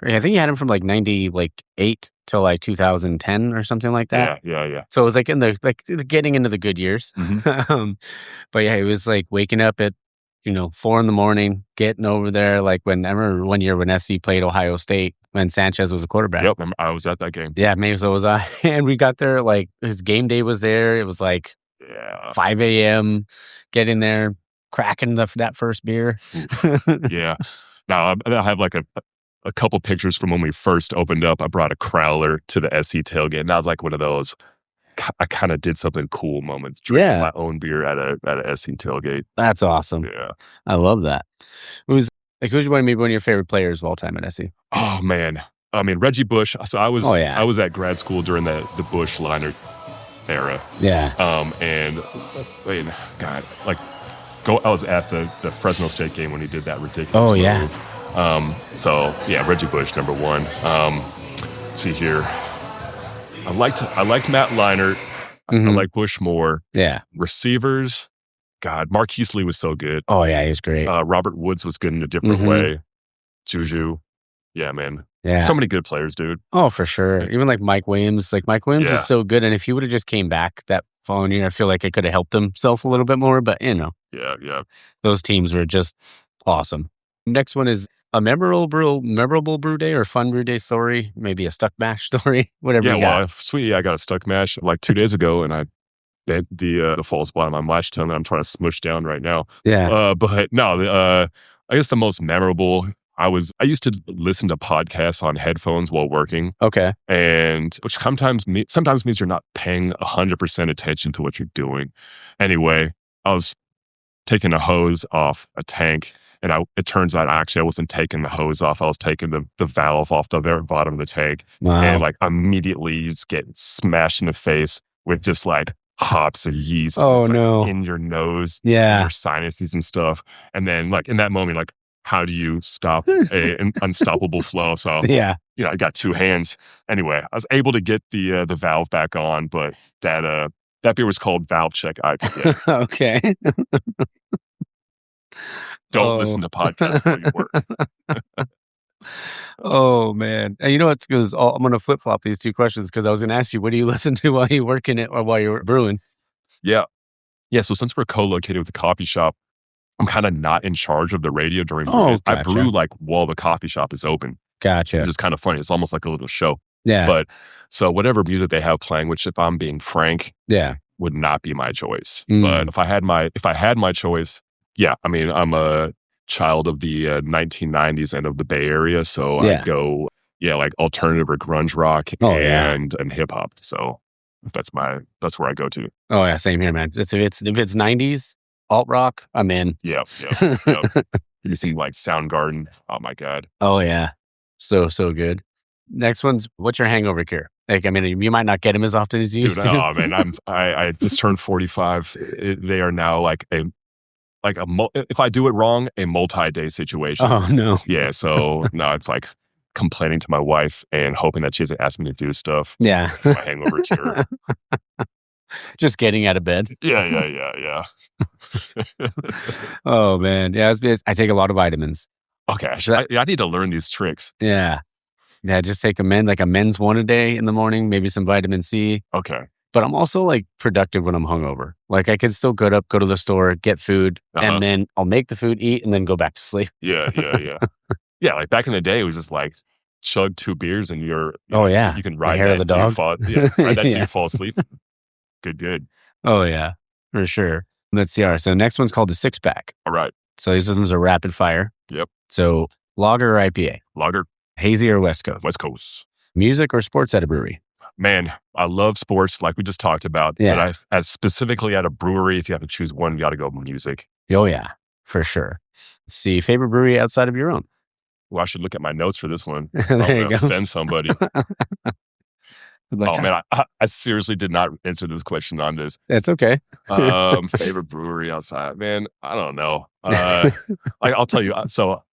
I think he had them from 98 till 2010 or something like that. Yeah. So it was in the getting into the good years. But yeah, it was waking up at 4 a.m, getting over there. Like I remember one year when SC played Ohio State when Sanchez was a quarterback. Yep, I was at that game. Yeah, maybe so was I. And we got there, like his game day was there. It was like 5 a.m, getting there, cracking that first beer. Yeah. Now I have like a couple pictures from when we first opened up. I brought a crowler to the SC tailgate, and that was like one of those I kind of did something cool moments, drinking my own beer at a SC tailgate. That's awesome. Yeah. I love that. Who's maybe one of your favorite players of all time at SC? Oh man. I mean, Reggie Bush. So I was at grad school during the Bush Liner era. Yeah. And God, like I was at the Fresno State game when he did that ridiculous move. Yeah. So yeah, Reggie Bush, number one. Let's see here. I liked Matt Leinart. I like Bush more. Yeah. Receivers, God, Marquise Lee was so good. Oh yeah, he was great. Robert Woods was good in a different way. Juju, yeah, man. Yeah. So many good players, dude. Oh, for sure. Even like Mike Williams. Like Mike Williams is so good, and if he would have just came back that following year, I feel like it could have helped himself a little bit more. But Yeah. those teams were just awesome. Next one is a memorable brew day or fun brew day story, maybe a stuck mash story, whatever you got. Well, sweet. I got a stuck mash like 2 days ago, and I bent the false bottom of my mash tun that I'm trying to smush down right now. Yeah. But no, I guess the most memorable. I used to listen to podcasts on headphones while working. Okay. And which sometimes means you're not paying 100% attention to what you're doing. Anyway, I was taking a hose off a tank. And it turns out I wasn't taking the hose off. I was taking the valve off the very bottom of the tank. Wow. And like immediately just get smashed in the face with just like hops of yeast in your nose, in your sinuses and stuff. And then like in that moment, like how do you stop an unstoppable flow? So I got 2 hands. Anyway, I was able to get the valve back on, but that beer was called Valve Check IPA. Okay. Don't listen to podcasts while you work. Oh man! And you know what's because I'm going to flip flop these 2 questions because I was going to ask you, what do you listen to while you work in it or while you're brewing? Yeah. So since we're co-located with the coffee shop, I'm kind of not in charge of the radio during brews. Gotcha. I brew like while the coffee shop is open. Gotcha. Which is kind of funny. It's almost like a little show. Yeah. But so whatever music they have playing, which if I'm being frank, would not be my choice. But if I had my choice. Yeah, I mean, I'm a child of the 1990s and of the Bay Area, so I'd go, like alternative or grunge rock and hip hop. So that's where I go to. Oh yeah, same here, man. If it's 90s alt rock, I'm in. Yeah. You see like Soundgarden. Oh my God. Oh yeah, so good. Next one's, what's your hangover cure? Like, I mean, you might not get them as often as you used to. Oh man, I just turned 45. They are now like if I do it wrong, a multi-day situation. Oh no. Yeah. So no, it's like complaining to my wife and hoping that she doesn't ask me to do stuff. Yeah. It's my hangover cure. Just getting out of bed. Yeah. Oh man. Yeah. I take a lot of vitamins. Okay. I need to learn these tricks. Yeah. Just take a men's one a day in the morning, maybe some vitamin C. Okay. But I'm also like productive when I'm hungover. Like I can still go to the store, get food, and then I'll make the food, eat, and then go back to sleep. Yeah. Yeah, like back in the day, it was just like chug 2 beers and you can ride hair that of the dog. Ride that till you fall asleep. Good. Oh yeah, for sure. Let's see. All right, so next one's called the 6-pack. All right. So these ones are rapid fire. Yep. So lager or IPA? Lager. Hazy or West Coast? West Coast. Music or sports at a brewery? Man, I love sports like we just talked about. Yeah. But specifically at a brewery, if you have to choose one, you got to go music. Oh, yeah, for sure. Let's see, favorite brewery outside of your own? Well, I should look at my notes for this one. There you go. Offend somebody. Man, I seriously did not answer this question on this. That's okay. Favorite brewery outside? Man, I don't know. I'll tell you. So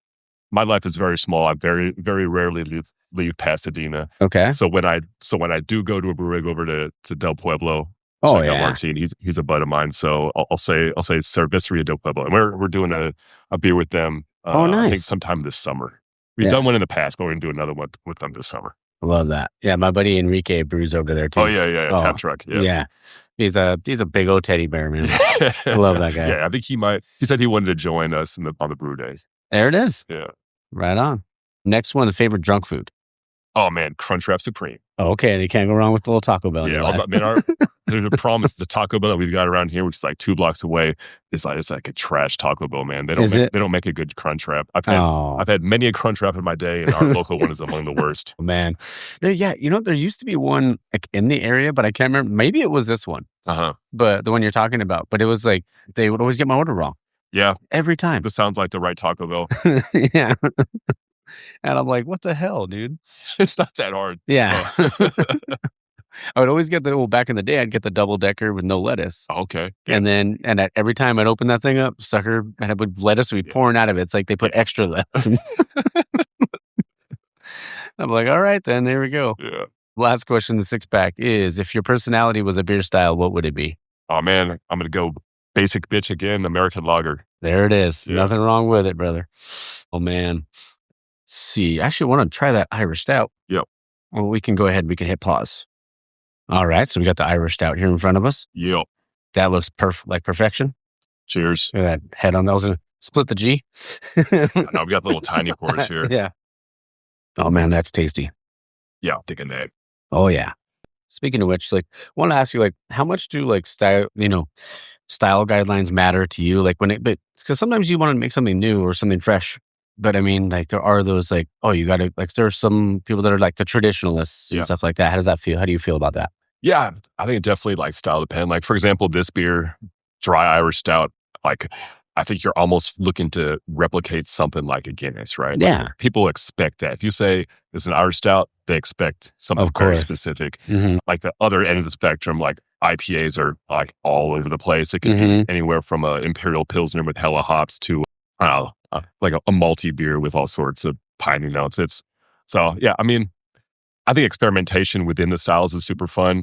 my life is very small. I very, very rarely leave Pasadena. Okay. So when I do go to a brewery, I go over to Del Pueblo. Check out Martin. He's a bud of mine. So I'll say Cerveceria Del Pueblo, and we're doing a beer with them. Nice. I think sometime this summer. We've done one in the past, but we're gonna do another one with them this summer. I love that. Yeah, my buddy Enrique brews over there too. Oh yeah, tap truck. Yeah. He's a big old teddy bear, man. I love that guy. Yeah, I think he said he wanted to join us on the brew days. There it is. Yeah. Right on. Next one, the favorite drunk food. Oh man, Crunchwrap Supreme. Okay, and you can't go wrong with the little Taco Bell. Yeah, there's a promise. The Taco Bell that we've got around here, which is like 2 blocks away, it's like a trash Taco Bell, man. They don't make a good Crunchwrap. I've had many a Crunchwrap in my day, and our local one is among the worst. Man, there used to be one like in the area, but I can't remember. Maybe it was this one. But the one you're talking about. But it was like they would always get my order wrong. Yeah, every time. This sounds like the right Taco Bell. Yeah. And I'm like, what the hell, dude? It's not that hard. Yeah. I would always get back in the day, I'd get the double decker with no lettuce. Okay. Yeah. And every time I'd open that thing up, sucker, and with lettuce would be pouring out of it. It's like they put extra lettuce. I'm like, all right, then, there we go. Yeah. Last question, the 6-pack is, if your personality was a beer style, what would it be? Oh, man, I'm going to go basic bitch again, American lager. There it is. Yeah. Nothing wrong with it, brother. Oh, man. Let's see. I actually want to try that Irish stout. Yep. Well, we can go ahead. We can hit pause. All right. So we got the Irish stout here in front of us. Yep. That looks like perfection. Cheers. Look at that head on those. Split the G. No, we got little tiny pours here. Yeah. Oh, man, that's tasty. Yeah, I'm digging that. Oh, yeah. Speaking of which, like, I want to ask you, like, how much do like style guidelines matter to you? Like because sometimes you want to make something new or something fresh. But I mean, like, there are those like, oh, you got to, like, there's some people that are like the traditionalists and stuff like that. How does that feel? How do you feel about that? Yeah, I think it definitely like style depend. Like, for example, this beer, dry Irish stout, like, I think you're almost looking to replicate something like a Guinness, right? Yeah. Like, people expect that. If you say it's an Irish stout, they expect something very specific. Mm-hmm. Like the other end of the spectrum, like IPAs are like all over the place. It can be anywhere from an Imperial Pilsner with hella hops to, I don't know, like a malty beer with all sorts of piney notes. I mean, I think experimentation within the styles is super fun.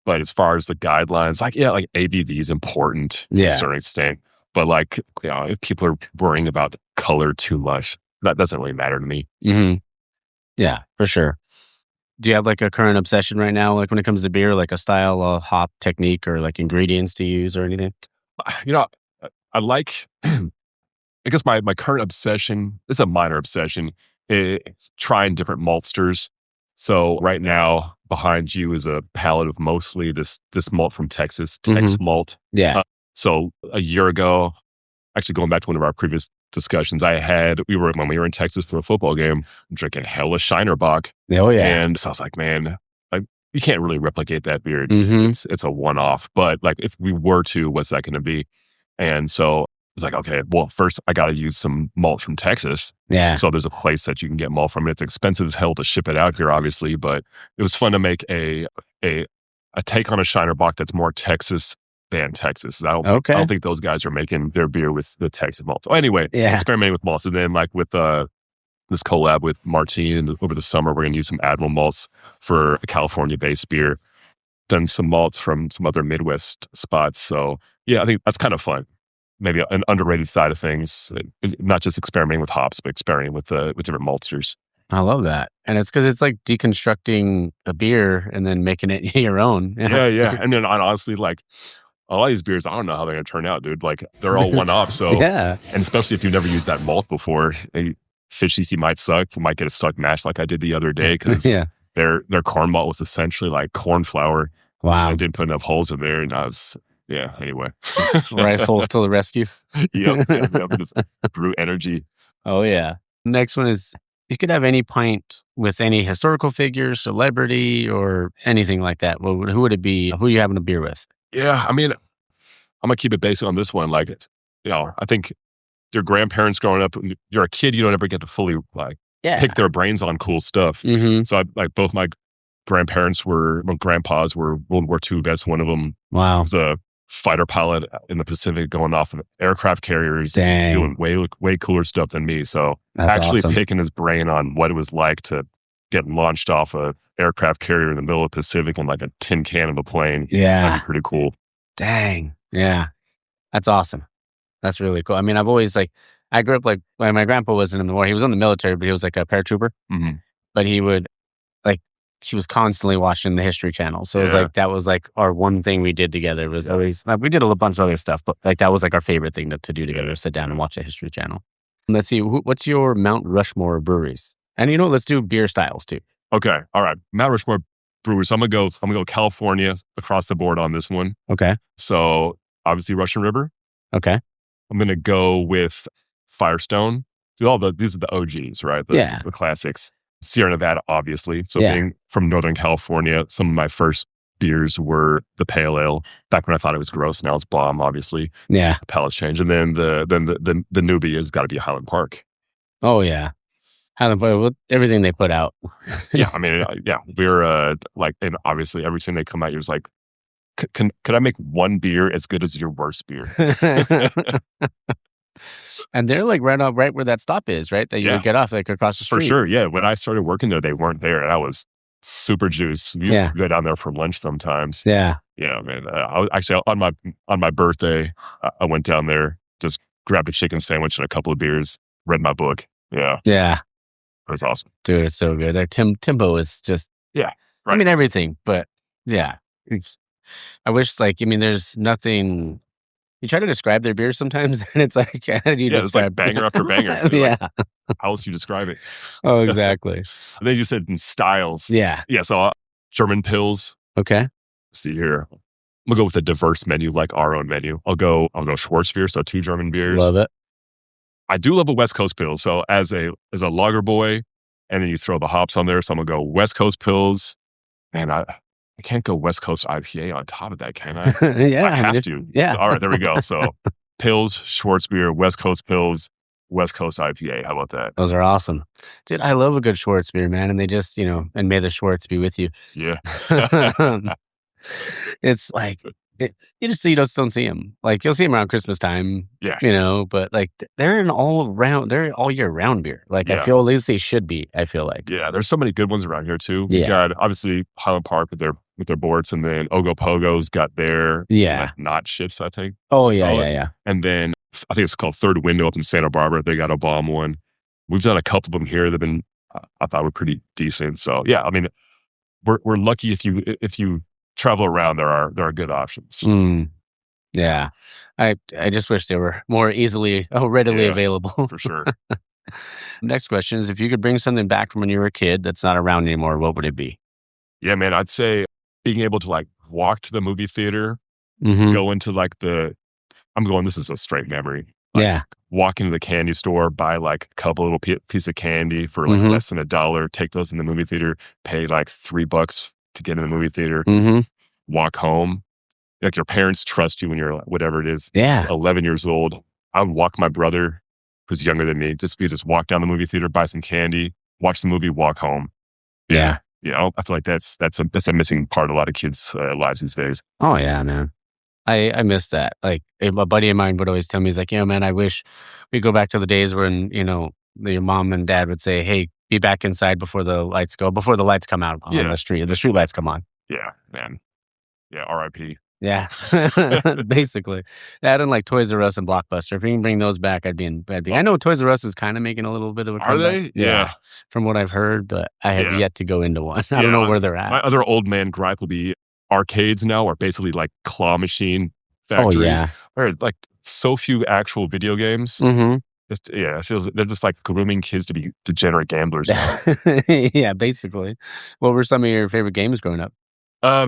But as far as the guidelines, like ABV is important to a certain extent. But like, if people are worrying about color too much, that doesn't really matter to me. Mm-hmm. Yeah, for sure. Do you have like a current obsession right now, like when it comes to beer, like a style, a hop technique, or like ingredients to use or anything? I like, I guess my current obsession, it's a minor obsession, it's trying different maltsters. So right now behind you is a palette of mostly this malt from Texas, Tex malt. Yeah. So a year ago, actually going back to one of our previous discussions, when we were in Texas for a football game, drinking hella Shinerbach. Oh yeah. And so I was like, man, you can't really replicate that beer. It's a one-off. But like, if we were to, what's that going to be? And so it's like, okay, well, first I got to use some malt from Texas. Yeah. So there's a place that you can get malt from. It's expensive as hell to ship it out here, obviously, but it was fun to make a take on a Shinerbach that's more Texas than Texas. I don't think those guys are making their beer with the Texas malt. So anyway, experimenting with malts. And then like with this collab with Martine over the summer, we're going to use some Admiral malts for a California-based beer. Done some malts from some other Midwest spots. So yeah, I think that's kind of fun. Maybe an underrated side of things, not just experimenting with hops, but experimenting with different maltsters. I love that. And it's because it's like deconstructing a beer and then making it your own. Yeah. And then honestly, like, a lot of these beers, I don't know how they're going to turn out, dude. Like, they're all one-off. So, and especially if you've never used that malt before, fish CC might suck. You might get a stuck mash like I did the other day because their corn malt was essentially like corn flour. Wow. I didn't put enough holes in there, and I was... Yeah, anyway. Rifle to the rescue. Yep, just brew energy. Oh, yeah. Next one is, you could have any pint with any historical figure, celebrity, or anything like that. Well, who would it be? Who are you having a beer with? Yeah, I mean, I'm going to keep it basic on this one. Like, I think your grandparents growing up, when you're a kid, you don't ever get to fully pick their brains on cool stuff. Mm-hmm. So both my grandpas were World War II vets. One of them was a fighter pilot in the Pacific going off of aircraft carriers, doing way cooler stuff than me. So that's actually picking his brain on what it was like to get launched off a aircraft carrier in the middle of the Pacific in like a tin can of a plane. Yeah. That'd be pretty cool. Dang. Yeah. That's awesome. That's really cool. I mean, I've always I grew up my grandpa wasn't in the war. He was in the military, but he was like a paratrooper. Mm-hmm. But he would he was constantly watching the History Channel. So it was like, that was like our one thing we did together was always, we did a bunch of other stuff, but like that was like our favorite thing to do together, sit down and watch the History Channel. And let's see, what's your Mount Rushmore breweries? And let's do beer styles too. Okay. All right. Mount Rushmore brewers. So I'm gonna go California across the board on this one. Okay. So obviously Russian River. Okay. I'm gonna go with Firestone. These are the OGs, right? The classics. Sierra Nevada, obviously. So being from Northern California, some of my first beers were the pale ale. Back when I thought it was gross, now it's bomb, obviously. Yeah. Palate's change. And then the newbie has got to be Highland Park. Oh yeah. Highland Park, with everything they put out. Yeah, I mean, we're and obviously everything they come out, you're just like, could I make one beer as good as your worst beer? And they're like right where that stop is, right? That you would get off like across the street. For sure, yeah. When I started working there, they weren't there. And I was super juiced. You go down there for lunch sometimes. Yeah. Yeah, man. I was actually on my birthday, I went down there, just grabbed a chicken sandwich and a couple of beers, read my book. Yeah. Yeah. It was awesome. Dude, it's so good. Like Timbo is just right. I mean everything, but yeah. I wish there's nothing. You try to describe their beer sometimes, and it's like, how do you describe? It's like banger after banger. Yeah. Like, how else do you describe it? Oh, exactly. And then you said in styles. Yeah. Yeah. So German pills. Okay. See here. I'm gonna go with a diverse menu, like our own menu. I'll go Schwarzbier, so 2 German beers. Love it. I do love a West Coast pill. So as a lager boy, and then you throw the hops on there. So I'm gonna go West Coast pills. Man, I can't go West Coast IPA on top of that, can I? Yeah. I have to. Yeah. So, all right, there we go. So pills, Schwarzbier, West Coast pills, West Coast IPA. How about that? Those are awesome. Dude, I love a good Schwarzbier, man. And they just, and may the Schwartz be with you. Yeah. It's like, you just don't see them. Like you'll see them around Christmas time, but like they're all year round beer. Like I feel at least they should be, I feel like. Yeah, there's so many good ones around here too. Yeah. We got obviously Highland Park with their boards, and then Ogo Pogo's got their not shits, I think. Oh yeah. And then I think it's called Third Window up in Santa Barbara. They got a bomb one. We've done a couple of them here that've been I thought were pretty decent. So yeah, I mean we're lucky if you travel around, there are good options. Yeah. I just wish they were more readily available. For sure. Next question is, if you could bring something back from when you were a kid that's not around anymore, what would it be? Yeah, man, I'd say being able to like walk to the movie theater, go into this is a straight memory. Walk into the candy store, buy like a couple little piece of candy for like less than $1, take those in the movie theater, pay like $3 to get in the movie theater, walk home. Like your parents trust you when you're whatever it is, 11 years old. I would walk my brother, who's younger than me, just walk down the movie theater, buy some candy, watch the movie, walk home. Yeah. I feel like that's a missing part of a lot of kids' lives these days. Oh yeah, man. I miss that. Like a buddy of mine would always tell me, he's like, man, I wish we go back to the days when, your mom and dad would say, hey, be back inside before the lights come out on the street. The street lights come on. Yeah, man. Yeah, R.I.P. Yeah, basically. That and like Toys R Us and Blockbuster. If you can bring those back, I'd be in bed. I know Toys R Us is kind of making a little bit of a comeback. Are they? Yeah. From what I've heard, but I have yet to go into one. I don't know where they're at. My other old man gripe will be arcades now are basically like claw machine factories. Oh, yeah. Where like so few actual video games. It feels they're just like grooming kids to be degenerate gamblers now. Yeah, basically. What were some of your favorite games growing up?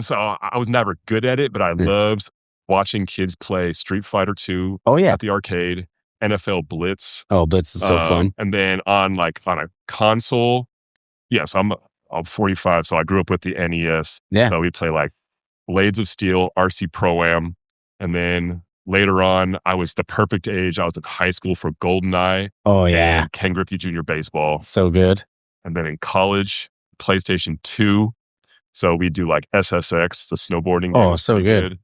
So I was never good at it, but I loved watching kids play Street Fighter 2 at the arcade, NFL Blitz. Oh, Blitz is so fun. And then on a console, so I'm 45, so I grew up with the NES. Yeah. So we play like Blades of Steel, RC Pro-Am, and then later on, I was the perfect age. I was in high school for GoldenEye. Oh, yeah. And Ken Griffey Jr. Baseball. So good. And then in college, PlayStation 2. So we do like SSX, the snowboarding game. Oh, so good.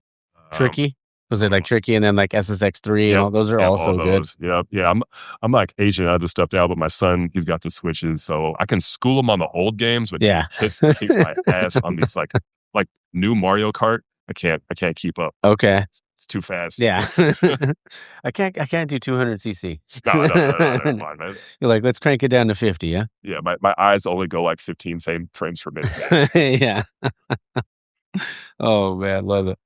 Tricky? Was it like Mm-hmm. Tricky and then like SSX 3 and all those are also good? Yeah. I'm like aging out of this stuff now, but my son, he's got the Switches. So I can school him on the old games, but he kicks my ass on these like new Mario Kart. I can't keep up. Okay. It's too fast. Yeah. I can't do 200 cc. No, never mind, man. You're like, let's crank it down to 50, yeah? Yeah, my eyes only go like 15 frames per minute. Yeah. Oh, man, love it.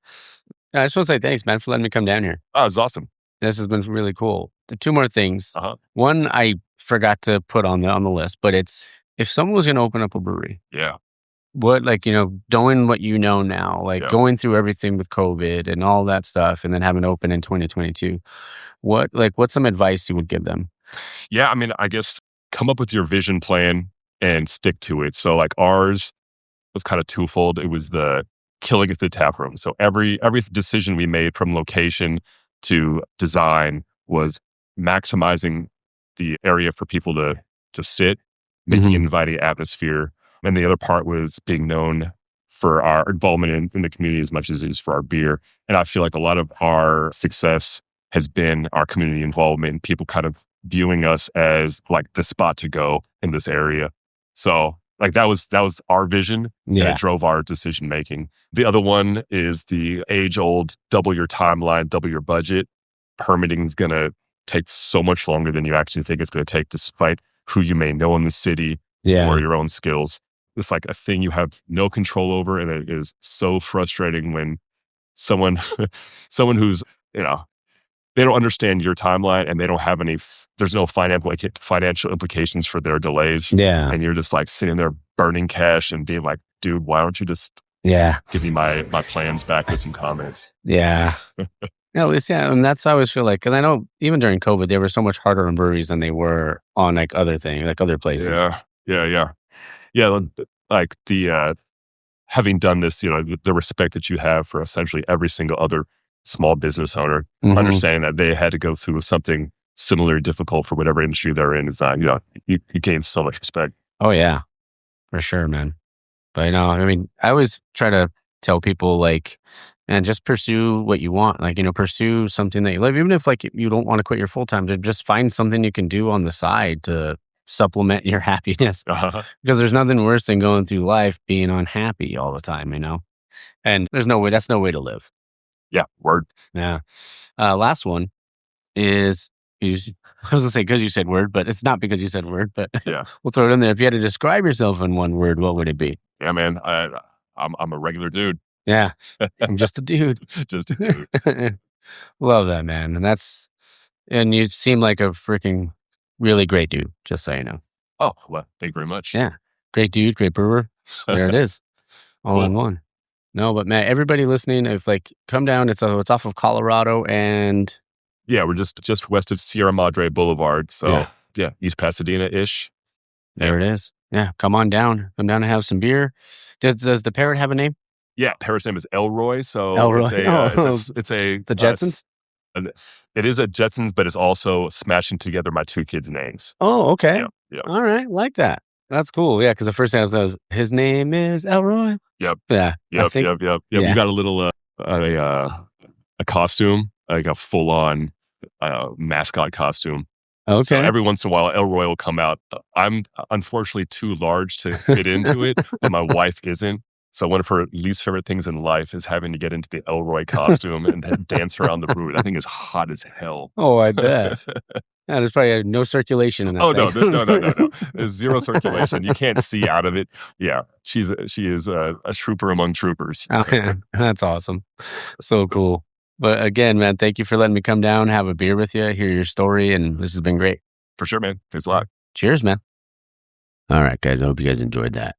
I just want to say thanks, man, for letting me come down here. Oh, it's awesome. This has been really cool. The two more things. Uh-huh. One I forgot to put on the list, but it's if someone was going to open up a brewery, Yeah. what, like, knowing what you know now, like Yeah. going through everything with COVID and all that stuff, and then having it open in 2022, what's some advice you would give them? Yeah, I mean, I guess come up with your vision plan and stick to it. So like ours was kind of twofold. It was the killing it the tap room. So every decision we made from location to design was maximizing the area for people to sit, making an inviting atmosphere. And the other part was being known for our involvement in the community as much as it is for our beer. And I feel like a lot of our success has been our community involvement, people kind of viewing us as like the spot to go in this area. So like that was our vision, and it drove our decision making. The other one is the age-old double your timeline, double your budget. Permitting is going to take so much longer than you actually think it's going to take, despite who you may know in the city or your own skills. It's like a thing you have no control over, and it is so frustrating when someone who's, they don't understand your timeline and they don't have there's no financial implications for their delays. Yeah. And you're just like sitting there burning cash and being like, dude, why don't you just give me my plans back with some comments? Yeah. And that's how I always feel like, because I know even during COVID, they were so much harder on breweries than they were on like other things, like other places. Yeah. Like the, having done this, the respect that you have for essentially every single other small business owner, understanding that they had to go through something similar, difficult for whatever industry they're in, is not, you gain so much respect. Oh yeah, for sure, man. But I mean, I always try to tell people like, and just pursue what you want. Like, pursue something that you love, even if like you don't want to quit your full time, just find something you can do on the side to supplement your happiness. Because there's nothing worse than going through life being unhappy all the time, and that's no way to live. Yeah. Word. Yeah. Last one is, I was gonna say because you said word, but it's not because you said word, but yeah, we'll throw it in there. If you had to describe yourself in one word, what would it be? Yeah, man. I'm a regular dude. Yeah. I'm just a dude. Just a dude. Love that, man. And you seem like a freaking really great dude, just so you know. Oh, well, thank you very much. Yeah. Great dude, great brewer. There it is. All in one. No, but man, everybody listening, if like come down, it's off of Colorado and yeah, we're just west of Sierra Madre Boulevard. So yeah East Pasadena-ish. There it is. Yeah, come on down. Come down and have some beer. Does the Parrot have a name? Yeah, Parrot's name is Elroy. So Elroy. It's a the Jetsons? It is a Jetsons, but it's also smashing together my two kids' names. Oh, okay. Yeah. All right, like that. That's cool. Yeah, because the first thing I was his name is Elroy. Yep. Yeah. Yep. We got a little a costume, like a full on mascot costume. Okay. So every once in a while, Elroy will come out. I'm unfortunately too large to fit into it, but my wife isn't. So one of her least favorite things in life is having to get into the Elroy costume and then dance around the brewery. That thing is hot as hell. Oh, I bet. Yeah, there's probably no circulation in that thing. No. There's zero circulation. You can't see out of it. Yeah, she is a trooper among troopers. Oh, man. That's awesome. So cool. But again, man, thank you for letting me come down, have a beer with you, hear your story, and this has been great. For sure, man. Thanks a lot. Cheers, man. All right, guys. I hope you guys enjoyed that.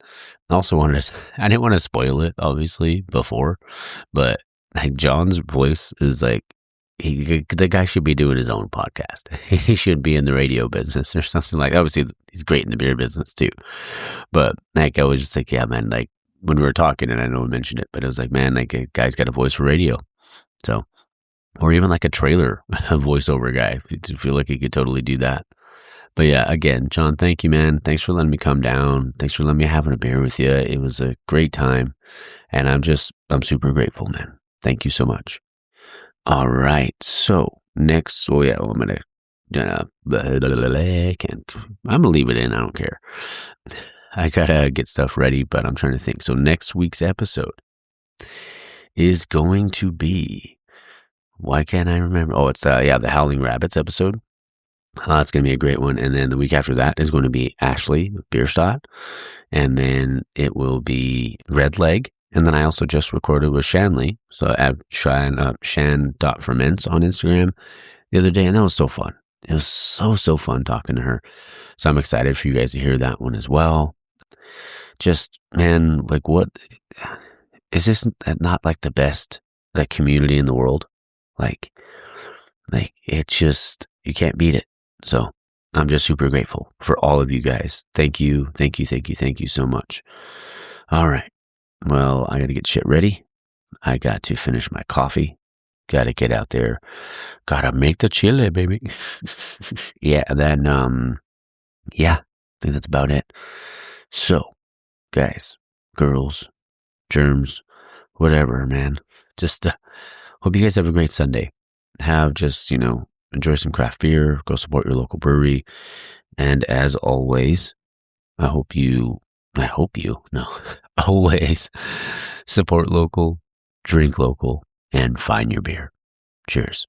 I also I didn't want to spoil it, obviously, before, but like John's voice is like, the guy should be doing his own podcast. He should be in the radio business or something like that. Obviously, he's great in the beer business too. But like, I was just like, yeah, man, like when we were talking, and I know we mentioned it, but it was like, man, like a guy's got a voice for radio. So, or even like a trailer voiceover guy. I feel like he could totally do that. But yeah, again, John, thank you, man. Thanks for letting me come down. Thanks for letting me have a beer with you. It was a great time. And I'm super grateful, man. Thank you so much. All right. So next, I'm going to leave it in. I don't care. I got to get stuff ready, but I'm trying to think. So next week's episode is going to be Why can't I remember? Oh, it's the Howling Rabbits episode. It's going to be a great one. And then the week after that is going to be Ashley Bierstadt. And then it will be Red Leg. And then I also just recorded with Shanley. So at shan.ferments on Instagram the other day. And that was so fun. It was so fun talking to her. So I'm excited for you guys to hear that one as well. Just, man, like, what is this not like the best like community in the world? Like it's just, you can't beat it. So I'm just super grateful for all of you guys. Thank you so much. All right. Well, I got to get shit ready. I got to finish my coffee. Got to get out there. Got to make the chili, baby. Yeah. And then, I think that's about it. So, guys, girls, germs, whatever, man. Just hope you guys have a great Sunday. Enjoy some craft beer, go support your local brewery. And as always, always support local, drink local, and find your beer. Cheers.